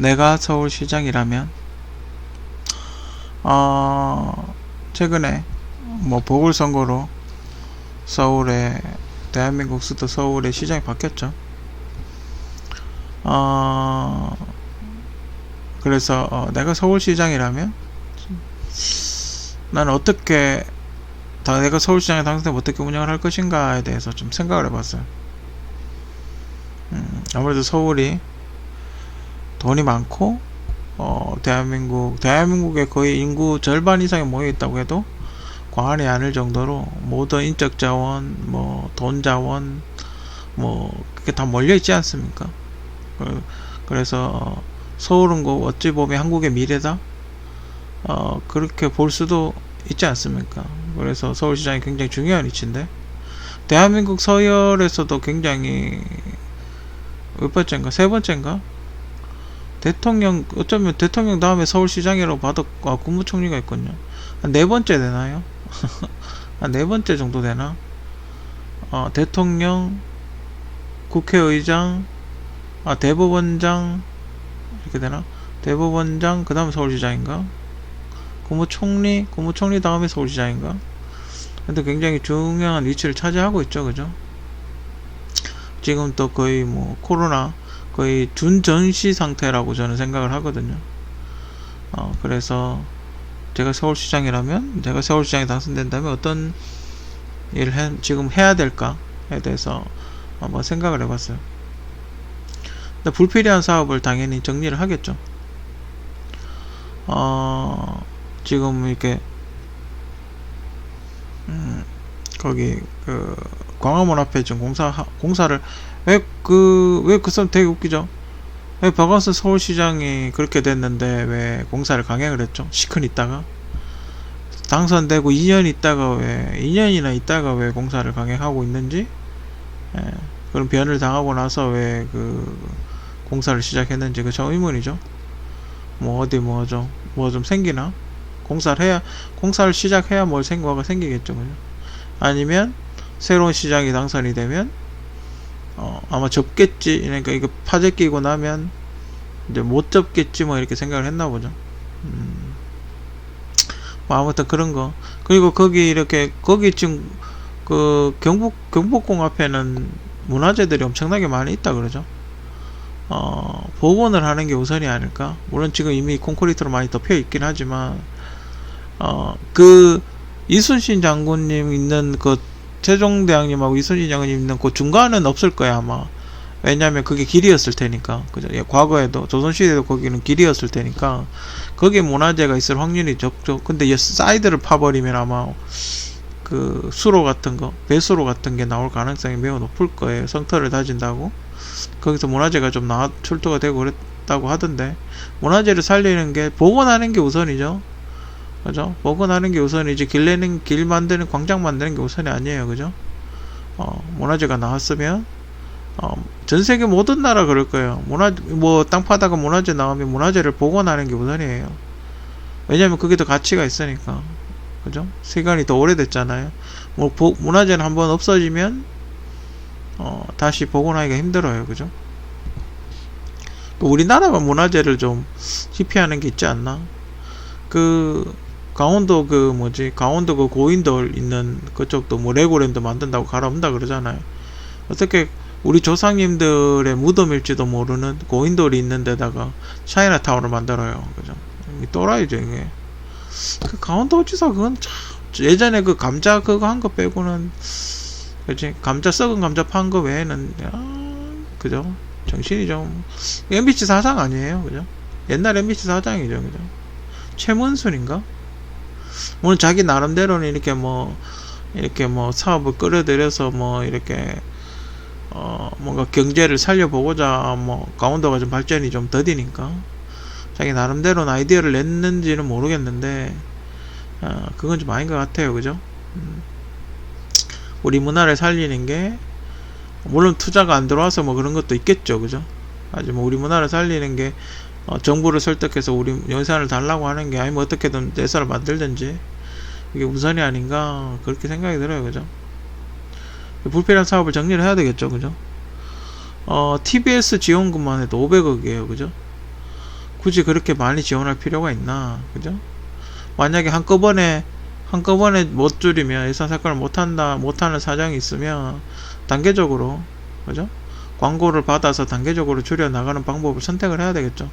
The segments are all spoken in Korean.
내가 서울시장이라면 최근에 뭐 보궐선거로 서울의 대한민국 수도 서울의 시장이 바뀌었죠. 그래서 내가 서울시장이라면 나는 어떻게 내가 서울시장에 당선되면 어떻게 운영을 할 것인가에 대해서 좀 생각을 해봤어요. 아무래도 서울이 돈이 많고 대한민국의 거의 인구 절반 이상이 모여 있다고 해도 과언이 아닐 정도로 모든 인적 자원, 뭐 돈 자원, 뭐 그게 다 몰려 있지 않습니까? 그래서 서울은 어찌 보면 한국의 미래다. 그렇게 볼 수도 있지 않습니까? 그래서 서울시장이 굉장히 중요한 위치인데, 대한민국 서열에서도 굉장히 몇 번째인가? 세 번째인가? 어쩌면 대통령 다음에 서울시장이라고 봐도 국무총리가 있거든요. 한 네 번째 되나요? 한 네 번째 정도 되나? 대통령, 국회의장, 대법원장, 이렇게 되나? 대법원장, 그 다음에 서울시장인가? 국무총리 다음에 서울시장인가? 근데 굉장히 중요한 위치를 차지하고 있죠, 그죠? 지금 또 거의 뭐 코로나 거의 준전시 상태라고 저는 생각을 하거든요. 그래서 제가 서울시장이라면, 제가 서울시장에 당선된다면 어떤 일을 지금 해야 될까에 대해서 한번 생각을 해봤어요. 근데 불필요한 사업을 당연히 정리를 하겠죠. 지금 이렇게 거기 그 광화문 앞에 지금 공사를 왜 그 사람 되게 웃기죠. 왜 박원순 서울시장이 그렇게 됐는데 왜 공사를 강행을 했죠? 시큰 있다가 당선되고 2년이나 있다가 왜 공사를 강행하고 있는지, 그런 변을 당하고 나서 왜 그 공사를 시작했는지 그 저 의문이죠. 뭐 어디 뭐 좀 생기나? 공사를 시작해야 뭐가 생기겠죠, 그죠? 아니면 새로운 시장이 당선이 되면 아마 접겠지. 그러니까 이거 파재 끼고 나면 이제 못 접겠지, 뭐 이렇게 생각을 했나 보죠. 뭐 아무튼 그런 거. 그리고 거기 지금 그 경복궁 앞에는 문화재들이 엄청나게 많이 있다 그러죠. 복원을 하는 게 우선이 아닐까. 물론 지금 이미 콘크리트로 많이 덮여 있긴 하지만 그 이순신 장군님 있는 그 세종대왕님하고 이순신 장군님 있는 그 중간은 없을 거야 아마. 왜냐면 그게 길이었을 테니까, 그죠? 예, 과거에도 조선시대에도 거기는 길이었을 테니까 거기에 문화재가 있을 확률이 적죠. 근데 이 사이드를 파버리면 아마 그 배수로 같은 게 나올 가능성이 매우 높을 거예요. 성터를 다진다고 거기서 문화재가 좀 출토가 되고 그랬다고 하던데, 문화재를 살리는 게, 복원하는 게 우선이죠. 그죠? 복원하는 게 우선이지 길 만드는, 광장 만드는 게 우선이 아니에요. 그죠? 문화재가 나왔으면 전 세계 모든 나라 그럴 거예요. 땅 파다가 문화재 나오면 문화재를 복원하는 게 우선이에요. 왜냐면 그게 더 가치가 있으니까. 그죠? 시간이 더 오래됐잖아요. 문화재는 한번 없어지면 다시 복원하기가 힘들어요. 그죠? 우리나라만 문화재를 좀 희피하는 게 있지 않나? 강원도 강원도 그 고인돌 있는 그쪽도 뭐 레고랜드 만든다고 갈아엎는다 그러잖아요. 어떻게 우리 조상님들의 무덤일지도 모르는 고인돌이 있는 데다가 차이나타운을 만들어요. 그죠? 또라이죠, 이게. 그 강원도지사 그건 참, 예전에 그 감자 그거 한 거 빼고는, 그치? 썩은 감자 판 거 외에는, 그죠? 정신이 좀, MBC 사장 아니에요, 그죠? 옛날 MBC 사장이죠, 그죠? 최문순인가? 물론 자기 나름대로는 이렇게 뭐 사업을 끌어들여서 뭔가 경제를 살려보고자 강원도가 좀 발전이 좀 더디니까 자기 나름대로는 아이디어를 냈는지는 모르겠는데, 그건 좀 아닌 것 같아요, 그죠? 우리 문화를 살리는 게, 물론 투자가 안 들어와서 뭐 그런 것도 있겠죠, 그죠? 하지만 우리 문화를 살리는 게, 정부를 설득해서 우리 예산을 달라고 하는 게, 아니면 어떻게든 예산을 만들든지, 이게 우선이 아닌가, 그렇게 생각이 들어요, 그죠? 불필요한 사업을 정리를 해야 되겠죠, 그죠? TBS 지원금만 해도 500억이에요, 그죠? 굳이 그렇게 많이 지원할 필요가 있나, 그죠? 만약에 한꺼번에 못 줄이면 예산 삭감을 못하는 사정이 있으면 단계적으로, 그죠? 광고를 받아서 단계적으로 줄여 나가는 방법을 선택을 해야 되겠죠,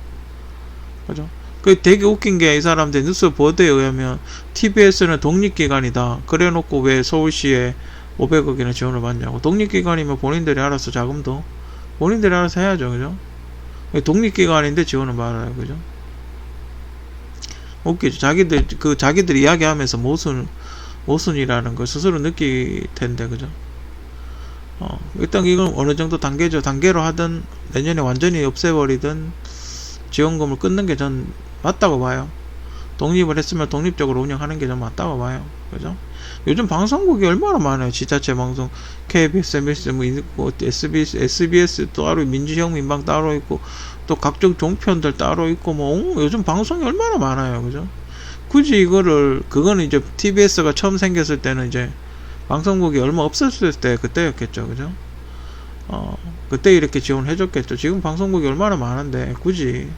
그죠? 그 되게 웃긴 게, 이 사람들 뉴스 보도에 의하면 TBS는 독립기관이다 그래놓고 왜 서울시에 500억이나 지원을 받냐고. 독립기관이면 본인들이 알아서 자금도 본인들이 알아서 해야죠, 그죠? 독립기관인데 지원을 받아요, 그죠? 웃기죠. 자기들 이야기하면서 모순이라는 걸 스스로 느낄 텐데, 그죠? 일단 이건 어느 정도 단계죠. 단계로 하든 내년에 완전히 없애버리든 지원금을 끊는 게 전 맞다고 봐요. 독립을 했으면 독립적으로 운영하는 게 전 맞다고 봐요, 그죠? 요즘 방송국이 얼마나 많아요. 지자체 방송, KBS, MBC, 뭐 있고, SBS 따로, 민주형 민방 따로 있고, 또 각종 종편들 따로 있고, 뭐 요즘 방송이 얼마나 많아요, 그죠? 굳이 그거는 이제 TBS가 처음 생겼을 때는 이제 방송국이 얼마 없었을 때 그때였겠죠, 그죠? 그때 이렇게 지원을 해줬겠죠. 지금 방송국이 얼마나 많은데 굳이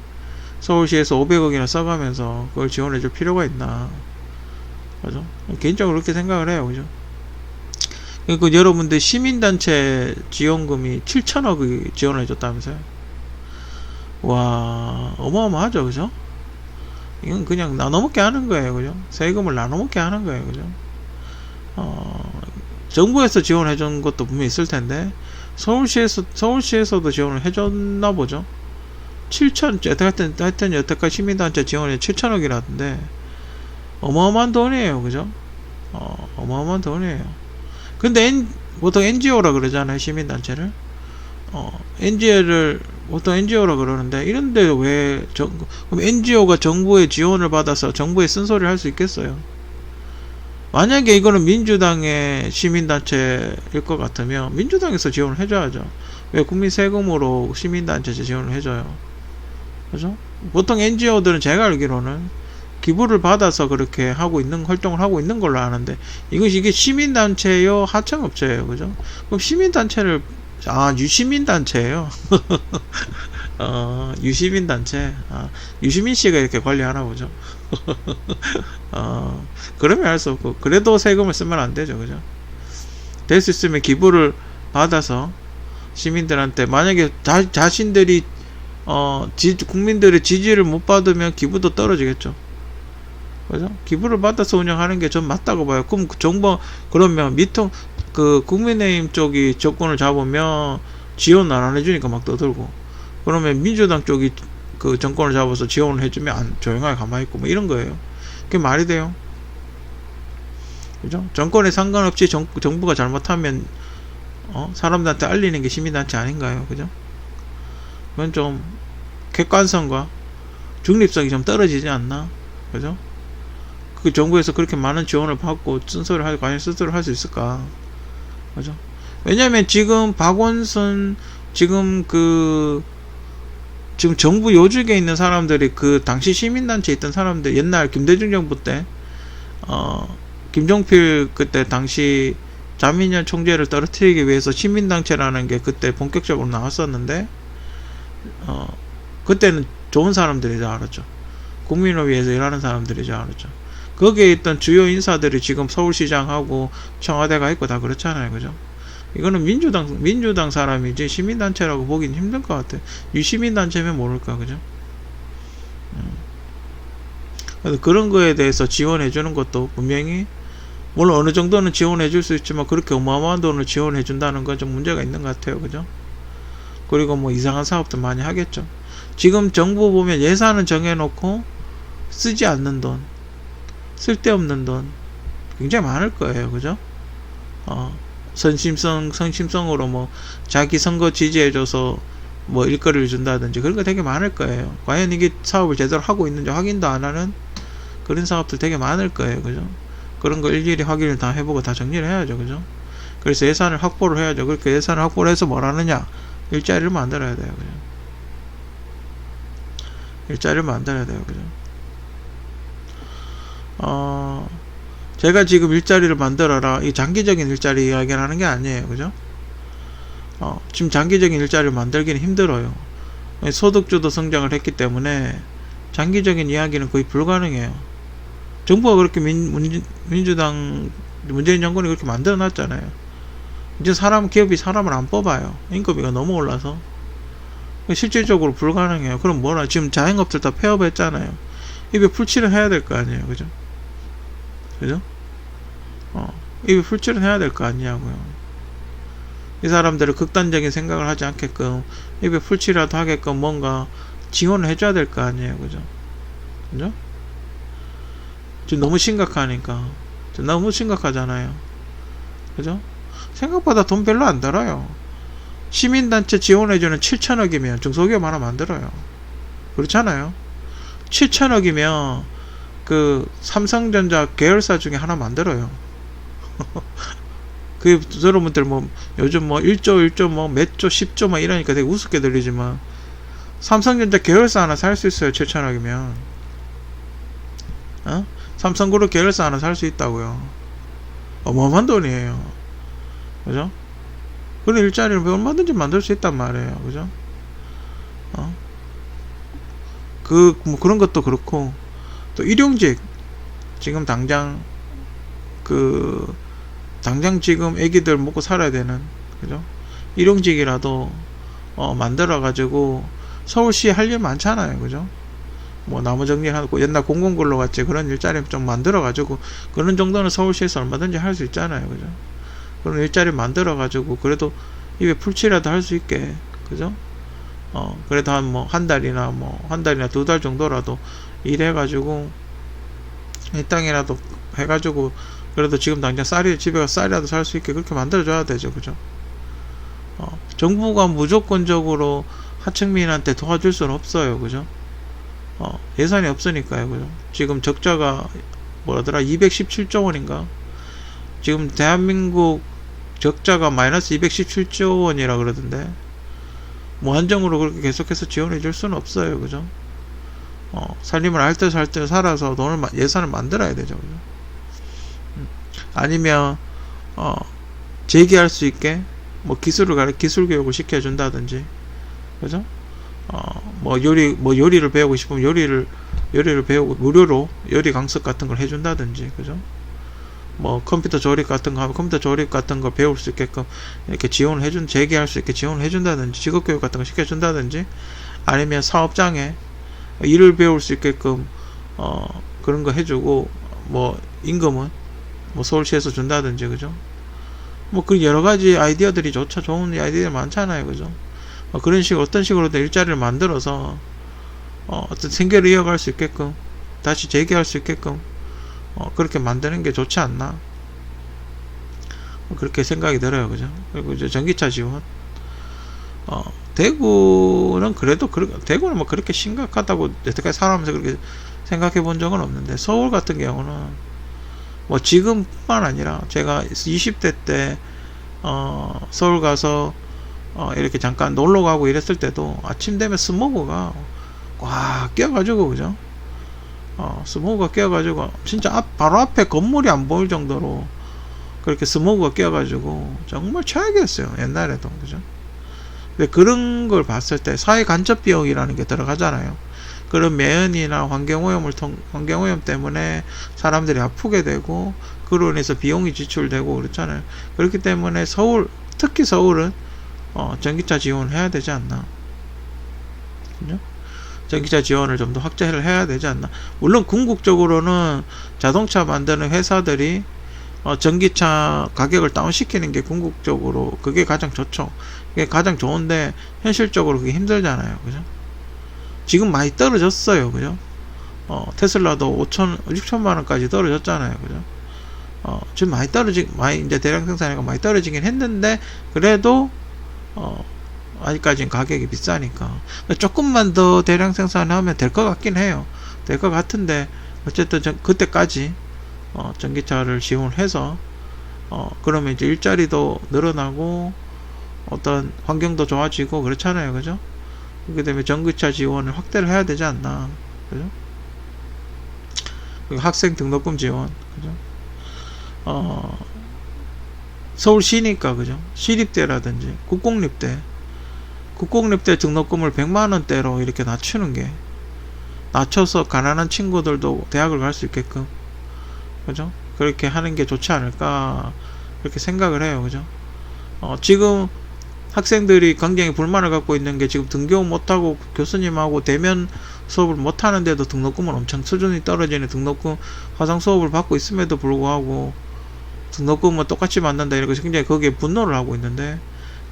서울시에서 500억이나 써가면서 그걸 지원해줄 필요가 있나, 그죠? 개인적으로 그렇게 생각을 해요, 그죠? 그러니까 여러분들 시민단체 지원금이 7천억이 지원해줬다면서요? 와, 어마어마하죠, 그죠? 이건 그냥 나눠먹게 하는 거예요, 그죠? 세금을 나눠먹게 하는 거예요, 그죠? 정부에서 지원해준 것도 분명히 있을 텐데 서울시에서도 지원을 해줬나 보죠. 7천, 하여튼 여태까지 시민단체 지원이 7천억이라던데 어마어마한 돈이에요, 그죠? 어마어마한 돈이에요. 근데 보통 NGO라 그러잖아요, 시민단체를. NGO를 보통 NGO라 그러는데, 이런데 왜 그럼 NGO가 정부의 지원을 받아서 정부의 쓴소리를 할 수 있겠어요? 만약에 이거는 민주당의 시민단체일 것 같으면 민주당에서 지원을 해줘야죠. 왜 국민 세금으로 시민단체 지원을 해줘요, 그죠? 보통 NGO들은 제가 알기로는 기부를 받아서 그렇게 활동을 하고 있는 걸로 아는데, 이게 시민단체요, 하청업체예요, 그죠? 그럼 시민단체를, 유시민단체예요. 유시민단체. 유시민씨가 이렇게 관리하나 보죠. 그러면 할 수 없고, 그래도 세금을 쓰면 안 되죠, 그죠? 될 수 있으면 기부를 받아서 시민들한테, 만약에 자신들이 국민들의 지지를 못 받으면 기부도 떨어지겠죠, 그죠? 기부를 받아서 운영하는 게 전 맞다고 봐요. 그럼 그러면 국민의힘 쪽이 정권을 잡으면 지원 안 해주니까 막 떠들고, 그러면 민주당 쪽이 그 정권을 잡아서 지원을 해주면 조용하게 가만히 있고, 뭐 이런 거예요. 그게 말이 돼요, 그죠? 정권에 상관없이 정부가 잘못하면 사람들한테 알리는 게 시민단체 아닌가요, 그죠? 그건 좀 객관성과 중립성이 좀 떨어지지 않나, 그죠? 그 정부에서 그렇게 많은 지원을 받고 과연 스스로 할 수 있을까, 그죠? 왜냐면 지금 박원순, 지금 정부 요직에 있는 사람들이, 그 당시 시민단체에 있던 사람들, 옛날 김대중 정부 때 김종필 그때 당시 자민련 총재를 떨어뜨리기 위해서 시민단체라는 게 그때 본격적으로 나왔었는데, 그때는 좋은 사람들이지 알았죠. 국민을 위해서 일하는 사람들이지 알았죠. 거기에 있던 주요 인사들이 지금 서울시장하고 청와대가 있고 다 그렇잖아요, 그죠? 이거는 민주당 사람이지 시민단체라고 보기는 힘들 것 같아요. 유시민단체면 모를까, 그죠? 그런 거에 대해서 지원해주는 것도 분명히, 물론 어느 정도는 지원해줄 수 있지만 그렇게 어마어마한 돈을 지원해준다는 건 좀 문제가 있는 것 같아요, 그죠? 그리고 뭐 이상한 사업도 많이 하겠죠. 지금 정부 보면 예산은 정해놓고 쓰지 않는 돈, 쓸데없는 돈 굉장히 많을 거예요, 그죠? 성심성으로 뭐 자기 선거 지지해줘서 뭐 일거리를 준다든지 그런 거 되게 많을 거예요. 과연 이게 사업을 제대로 하고 있는지 확인도 안 하는 그런 사업들 되게 많을 거예요, 그죠? 그런 거 일일이 확인을 다 해보고 다 정리를 해야죠, 그죠? 그래서 예산을 확보를 해야죠. 그렇게 예산을 확보를 해서 뭘 하느냐? 일자리를 만들어야 돼요, 그죠? 일자리를 만들어야 돼요, 그죠? 제가 지금 일자리를 만들어라, 이 장기적인 일자리 이야기를 하는 게 아니에요, 그죠? 지금 장기적인 일자리를 만들기는 힘들어요. 소득주도 성장을 했기 때문에 장기적인 이야기는 거의 불가능해요. 정부가 그렇게 민주당 문재인 정권이 그렇게 만들어 놨잖아요. 이제 기업이 사람을 안 뽑아요. 인건비가 너무 올라서. 실질적으로 불가능해요. 그럼 뭐라, 지금 자영업들 다 폐업했잖아요. 입에 풀칠을 해야 될 거 아니에요. 그죠? 그죠? 입에 풀칠은 해야 될 거 아니냐고요. 이 사람들을 극단적인 생각을 하지 않게끔 입에 풀칠이라도 하게끔 뭔가 지원을 해줘야 될 거 아니에요. 그죠? 그죠? 지금 너무 심각하니까. 지금 너무 심각하잖아요. 그죠? 생각보다 돈 별로 안 들어요. 시민단체 지원해주는 7천억이면 중소기업 하나 만들어요. 그렇잖아요. 7천억이면 그 삼성전자 계열사 중에 하나 만들어요. 그 여러분들 뭐 요즘 뭐 1조 뭐 몇 조 10조 막 이러니까 되게 우습게 들리지만 삼성전자 계열사 하나 살 수 있어요. 7천억이면. 삼성그룹 계열사 하나 살 수 있다고요. 어마어마한 돈이에요. 그죠? 그런 일자리를 얼마든지 만들 수 있단 말이에요. 그죠? 뭐 그런 것도 그렇고, 또 일용직, 지금 당장 지금 애기들 먹고 살아야 되는, 그죠? 일용직이라도, 만들어가지고, 서울시에 할 일 많잖아요. 그죠? 뭐, 나무 정리하고, 옛날 공공근로 같이 그런 일자리 좀 만들어가지고, 그런 정도는 서울시에서 얼마든지 할 수 있잖아요. 그죠? 그런 일자리 만들어가지고, 그래도 입에 풀칠이라도 할 수 있게, 그죠? 그래도 한 달이나 2달 정도라도 일해가지고, 이 땅이라도 해가지고, 그래도 지금 당장 집에 가서 쌀이라도 살 수 있게 그렇게 만들어줘야 되죠. 그죠? 정부가 무조건적으로 하층민한테 도와줄 수는 없어요. 그죠? 예산이 없으니까요. 그죠? 지금 적자가, 217조 원인가? 지금 대한민국 적자가 마이너스 217조 원이라 그러던데, 뭐 한정으로 그렇게 계속해서 지원해 줄 수는 없어요. 그죠? 살림을 할 때 살아서 예산을 만들어야 되죠. 그죠? 아니면, 재기할 수 있게, 뭐 기술 교육을 시켜준다든지, 그죠? 요리를 배우고 싶으면 요리를 배우고, 무료로 요리 강습 같은 걸 해준다든지, 그죠? 뭐 컴퓨터 조립 같은 거 하면 컴퓨터 조립 같은 거 배울 수 있게끔 이렇게 재기할 수 있게 지원을 해준다든지, 직업교육 같은 거 시켜준다든지, 아니면 사업장에 일을 배울 수 있게끔 그런 거 해주고, 뭐 임금은 뭐 서울시에서 준다든지, 그죠? 뭐 그 여러 가지 아이디어들이 좋은 아이디어들이 많잖아요. 그죠? 그런 식으로 어떤 식으로든 일자리를 만들어서 어떤 생계를 이어갈 수 있게끔, 다시 재기할 수 있게끔 그렇게 만드는 게 좋지 않나, 그렇게 생각이 들어요. 그죠? 그리고 이제 전기차 지원, 대구는 대구는 뭐 그렇게 심각하다고 여태까지 살아오면서 그렇게 생각해 본 적은 없는데, 서울 같은 경우는 뭐 지금뿐만 아니라 제가 20대 때 서울 가서 이렇게 잠깐 놀러 가고 이랬을 때도 아침 되면 스모그가 꽉 껴가지고, 그죠? 스모그가 껴가지고 진짜 바로 앞에 건물이 안 보일 정도로 그렇게 스모그가 껴가지고 정말 최악이었어요. 옛날에도. 그죠? 근데 그런 걸 봤을 때 사회 간접 비용이라는 게 들어가잖아요. 그런 매연이나 환경오염 때문에 사람들이 아프게 되고, 그로 인해서 비용이 지출되고 그렇잖아요. 그렇기 때문에 특히 서울은 전기차 지원을 해야 되지 않나. 그죠? 전기차 지원을 좀 더 확대를 해야 되지 않나. 물론 궁극적으로는 자동차 만드는 회사들이 전기차 가격을 다운시키는 게 궁극적으로 그게 가장 좋죠. 그게 가장 좋은데 현실적으로 그게 힘들잖아요. 그죠? 지금 많이 떨어졌어요. 그죠? 테슬라도 6천만 원까지 떨어졌잖아요. 그죠? 지금 많이 이제 대량 생산이니까 많이 떨어지긴 했는데, 그래도 아직까지는 가격이 비싸니까 조금만 더 대량 생산하면 될 것 같긴 해요. 될 것 같은데, 어쨌든 그때까지 전기차를 지원해서 그러면 이제 일자리도 늘어나고 어떤 환경도 좋아지고 그렇잖아요. 그죠? 그렇게 되면 전기차 지원을 확대를 해야 되지 않나. 그죠? 그리고 학생 등록금 지원, 그죠? 서울시니까, 그죠? 시립대라든지 국공립대 등록금을 100만원대로 이렇게 낮추는 게 낮춰서 가난한 친구들도 대학을 갈 수 있게끔, 그죠? 그렇게 하는 게 좋지 않을까 그렇게 생각을 해요. 그죠? 지금 학생들이 굉장히 불만을 갖고 있는 게, 지금 등교 못하고 교수님하고 대면 수업을 못하는데도 등록금은 엄청 수준이 떨어지는 등록금 화상 수업을 받고 있음에도 불구하고 등록금은 똑같이 받는다, 이렇게 굉장히 거기에 분노를 하고 있는데,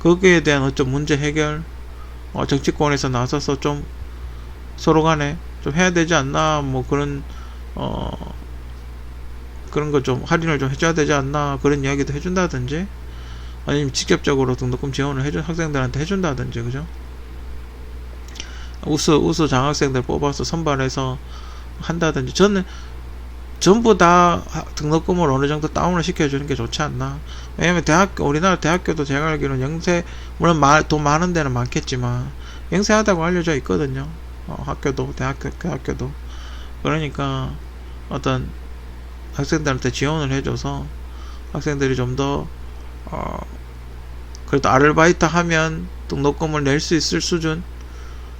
거기에 대한 어떤 문제 해결, 정치권에서 나서서 좀 서로 간에 좀 해야 되지 않나, 뭐 그런 그런 거 좀 할인을 좀 해줘야 되지 않나, 그런 이야기도 해준다든지, 아니면 직접적으로 등록금 지원을 학생들한테 해준다든지, 그죠? 우수 장학생들 뽑아서 선발해서 한다든지, 저는 전부 다 등록금을 어느 정도 다운을 시켜주는 게 좋지 않나. 왜냐면 우리나라 대학교도 제가 알기로는 영세, 물론 돈 많은 데는 많겠지만 영세하다고 알려져 있거든요. 학교도, 대학교도. 그러니까 어떤 학생들한테 지원을 해줘서 학생들이 좀 더 그래도 아르바이트 하면 등록금을 낼 수 있을 수준,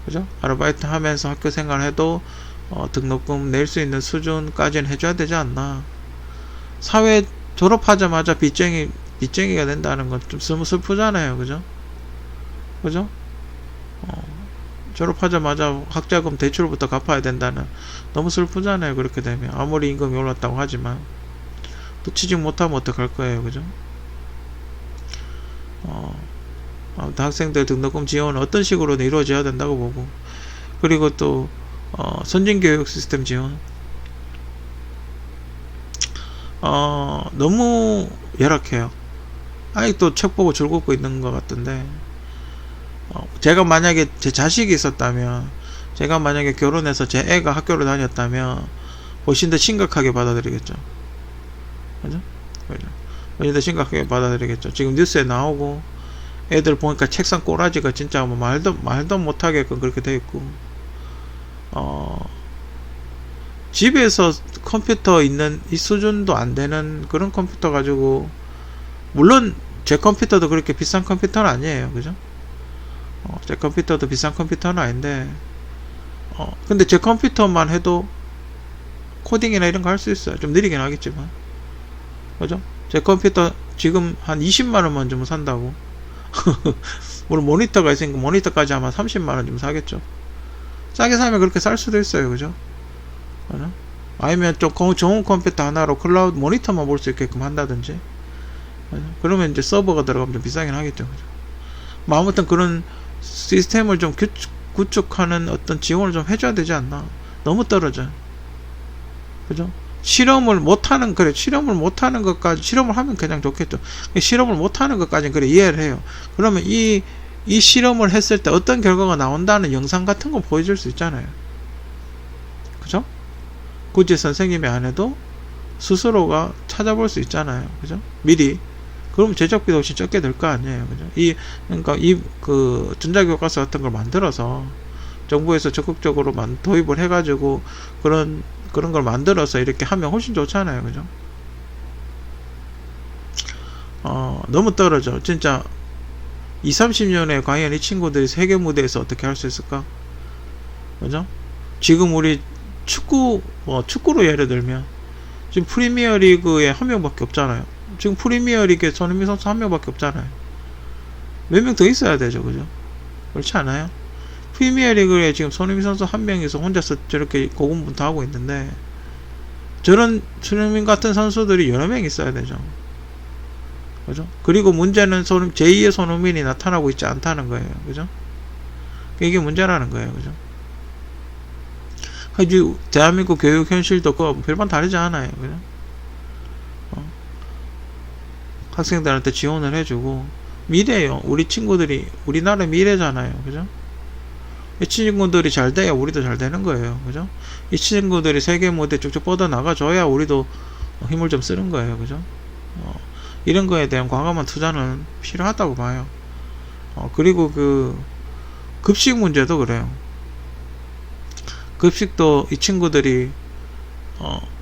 그죠? 아르바이트 하면서 학교 생활해도 등록금 낼 수 있는 수준까지는 해줘야 되지 않나. 사회 졸업하자마자 빚쟁이가 된다는 건 좀 슬프잖아요. 그죠? 그죠? 졸업하자마자 학자금 대출부터 갚아야 된다는, 너무 슬프잖아요. 그렇게 되면 아무리 임금이 올랐다고 하지만 또 취직 못하면 어떡할 거예요. 그죠? 아무튼 학생들 등록금 지원은 어떤 식으로든 이루어져야 된다고 보고, 그리고 또 선진교육 시스템 지원, 너무 열악해요. 아직도 책 보고 즐겁고 있는 것 같던데, 제가 만약에 제 자식이 있었다면, 제가 만약에 결혼해서 제 애가 학교를 다녔다면 훨씬 더 심각하게 받아들이겠죠. 그죠? 훨씬 더 심각하게 받아들이겠죠. 지금 뉴스에 나오고 애들 보니까 책상 꼬라지가 진짜 뭐 말도 못하게끔 그렇게 돼 있고, 집에서 컴퓨터 있는 이 수준도 안 되는 그런 컴퓨터 가지고, 물론 제 컴퓨터도 그렇게 비싼 컴퓨터는 아니에요. 그죠? 제 컴퓨터도 비싼 컴퓨터는 아닌데, 근데 제 컴퓨터만 해도 코딩이나 이런 거 할 수 있어요. 좀 느리긴 하겠지만. 그죠? 제 컴퓨터 지금 한 20만원만 좀 산다고. 물론 모니터가 있으니까 모니터까지 아마 30만원 좀 사겠죠. 싸게 사면 그렇게 살 수도 있어요. 그죠? 아니면 좀 좋은 컴퓨터 하나로 클라우드 모니터만 볼 수 있게끔 한다든지. 그러면 이제 서버가 들어가면 좀 비싸긴 하겠죠. 그죠? 뭐 아무튼 그런 시스템을 좀 구축하는 어떤 지원을 좀 해줘야 되지 않나. 너무 떨어져. 그죠? 실험을 못하는 것까지, 실험을 하면 그냥 좋겠죠. 실험을 못하는 것까지는 그래 이해를 해요. 그러면 이 실험을 했을 때 어떤 결과가 나온다는 영상 같은 거 보여줄 수 있잖아요. 그죠? 굳이 선생님이 안 해도 스스로가 찾아볼 수 있잖아요. 그죠? 미리. 그럼 제작비도 훨씬 적게 들 거 아니에요. 그죠? 그러니까 그 전자교과서 같은 걸 만들어서 정부에서 적극적으로 도입을 해가지고 그런 걸 만들어서 이렇게 하면 훨씬 좋잖아요. 그죠? 너무 떨어져. 진짜 20-30년에 과연 이 친구들이 세계 무대에서 어떻게 할 수 있을까? 그죠? 지금 우리 축구로 예를 들면 지금 프리미어 리그에 한 명밖에 없잖아요. 지금 프리미어 리그에 손흥민 선수 한 명밖에 없잖아요. 몇 명 더 있어야 되죠. 그죠? 그렇지 않아요? 프리미어 리그에 지금 손흥민 선수 한 명이서 혼자서 저렇게 고군분투하고 있는데, 저런 손흥민 같은 선수들이 여러 명 있어야 되죠. 그죠? 그리고 문제는 제2의 손흥민이 나타나고 있지 않다는 거예요. 그죠? 이게 문제라는 거예요. 그죠? 대한민국 교육 현실도 별반 다르지 않아요. 그죠? 학생들한테 지원을 해주고, 미래예요. 우리나라 미래잖아요. 그죠? 이 친구들이 잘 돼야 우리도 잘 되는 거예요. 그죠? 이 친구들이 세계 무대에 쭉쭉 뻗어나가줘야 우리도 힘을 좀 쓰는 거예요. 그죠? 이런 거에 대한 과감한 투자는 필요하다고 봐요. 그리고 급식 문제도 그래요. 급식도 이 친구들이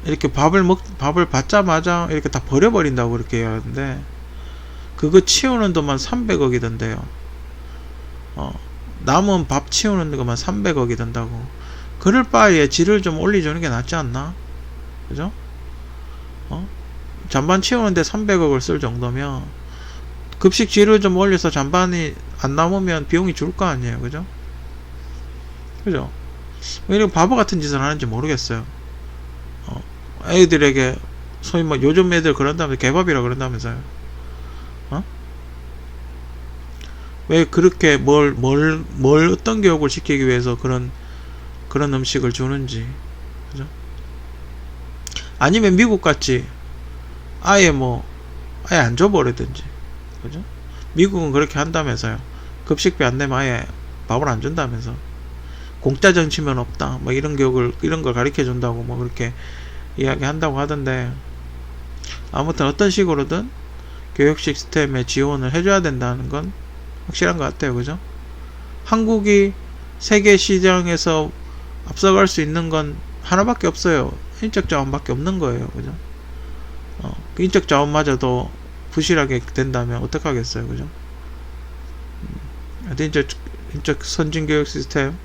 이렇게 밥을 받자마자 이렇게 다 버려버린다고 그렇게 해야 하는데, 그거 치우는 동안 300억이 든대요. 남은 밥 치우는 것만 300억이 든다고. 그럴 바에 질을 좀 올려주는 게 낫지 않나? 그죠? 잔반 치우는데 300억을 쓸 정도면 급식 질을 좀 올려서 잔반이 안 남으면 비용이 줄 거 아니에요. 그죠? 그죠? 왜 이렇게 바보 같은 짓을 하는지 모르겠어요. 애들에게 소위 뭐 요즘 애들 그런다면서 개밥이라 그런다면서요. 왜 그렇게 뭘 어떤 교육을 시키기 위해서 그런 음식을 주는지. 그죠? 아니면 미국 같이 아예 안 줘버리든지. 그죠? 미국은 그렇게 한다면서요. 급식비 안 내면 아예 밥을 안 준다면서. 공짜 정치면 없다. 뭐 이런 걸 가르쳐 준다고 뭐 그렇게 이야기한다고 하던데, 아무튼 어떤 식으로든 교육 시스템에 지원을 해줘야 된다는 건 확실한 것 같아요. 그죠? 한국이 세계 시장에서 앞서갈 수 있는 건 하나밖에 없어요. 인적 자원밖에 없는 거예요. 그죠? 그 인적 자원마저도 부실하게 된다면 어떡하겠어요. 그죠? 인적 선진 교육 시스템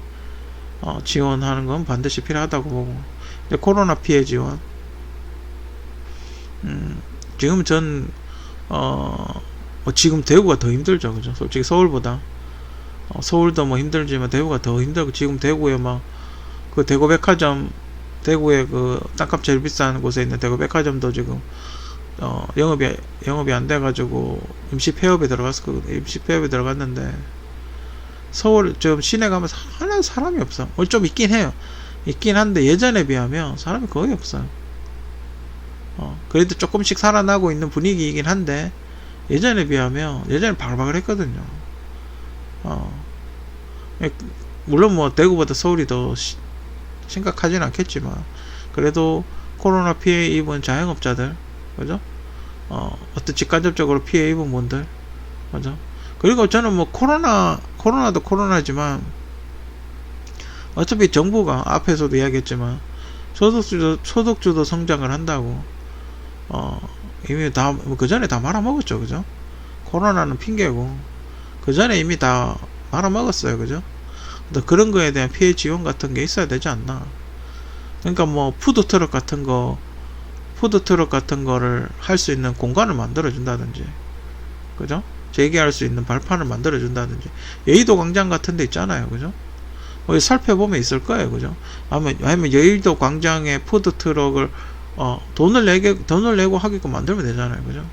지원하는 건 반드시 필요하다고 보고, 코로나 피해 지원, 지금 지금 대구가 더 힘들죠. 그죠? 솔직히 서울보다. 서울도 뭐 힘들지만 대구가 더 힘들고, 지금 대구에 그 대구 백화점, 대구에 그 땅값 제일 비싼 곳에 있는 대구 백화점도 지금 영업이 안 돼가지고 임시 폐업에 들어갔었거든요. 임시 폐업에 들어갔는데, 서울 지금 시내 가면 하나 사람이 없어. 좀 있긴 해요. 있긴 한데 예전에 비하면 사람이 거의 없어요. 그래도 조금씩 살아나고 있는 분위기이긴 한데, 예전에 바글바글 했거든요. 물론 뭐 대구보다 서울이 더 심각하진 않겠지만, 그래도 코로나 피해 입은 자영업자들, 그죠? 어떤 직간접적으로 피해 입은 분들, 그죠? 그리고 저는 뭐 코로나도 코로나지만, 어차피 정부가 앞에서도 이야기했지만 소득주도 성장을 한다고 이미 다 그 전에 다 말아먹었죠. 그죠? 코로나는 핑계고 그 전에 이미 다 말아먹었어요. 그죠? 근데 그런 거에 대한 피해 지원 같은 게 있어야 되지 않나. 그러니까 뭐 푸드트럭 같은 거를 할 수 있는 공간을 만들어 준다든지, 그죠? 재개할 수 있는 발판을 만들어 준다든지, 여의도 광장 같은 데 있잖아요. 그죠? 살펴보면 있을 거예요. 그죠? 아니면 여의도 광장에 푸드트럭을 돈을 내고 하게끔 만들면 되잖아요. 그죠?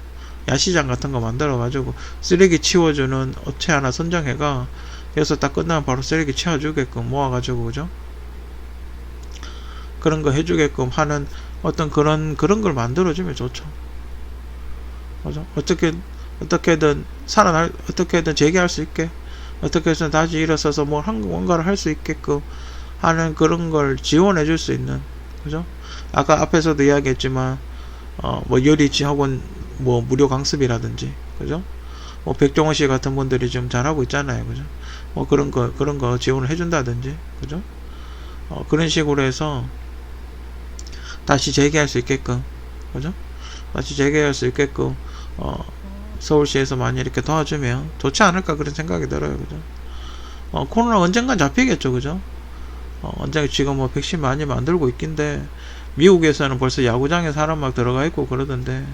야시장 같은 거 만들어 가지고 쓰레기 치워주는 업체 하나 선정해가, 그래서 딱 끝나면 바로 쓰레기 치워주게끔 모아가지고, 그죠? 그런 거 해주게끔 하는 어떤 그런 걸 만들어주면 좋죠. 그죠? 어떻게든 재개할 수 있게, 어떻게 해서 다시 일어서서 뭔가를 할 수 있게끔 하는 그런 걸 지원해 줄 수 있는, 그죠? 아까 앞에서도 이야기했지만, 요리 학원, 무료 강습이라든지, 그죠? 백종원 씨 같은 분들이 지금 잘하고 있잖아요. 그죠? 그런 거 지원을 해준다든지, 그죠? 그런 식으로 해서 다시 재개할 수 있게끔, 그죠? 다시 재개할 수 있게끔, 서울시에서 많이 이렇게 도와주면 좋지 않을까, 그런 생각이 들어요. 그죠? 코로나 언젠간 잡히겠죠. 그죠? 언젠가 지금 백신 많이 만들고 있긴데, 미국에서는 벌써 야구장에 사람 막 들어가 있고 그러던데,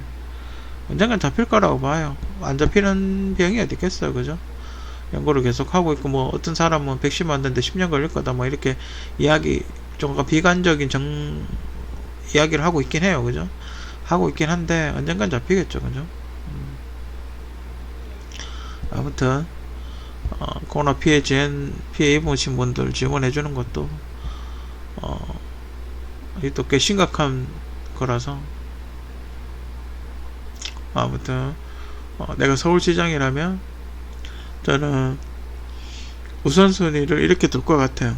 언젠간 잡힐 거라고 봐요. 안 잡히는 병이 어디 있겠어요. 그죠? 연구를 계속 하고 있고, 어떤 사람은 백신 만드는데 10년 걸릴 거다, 이렇게 좀 비관적인 이야기를 하고 있긴 해요. 그죠? 하고 있긴 한데, 언젠간 잡히겠죠. 그죠? 아무튼 코로나 피해 입으신 분들 지원해주는 것도 또 꽤 심각한 거라서, 아무튼 내가 서울시장이라면 저는 우선순위를 이렇게 둘 것 같아요.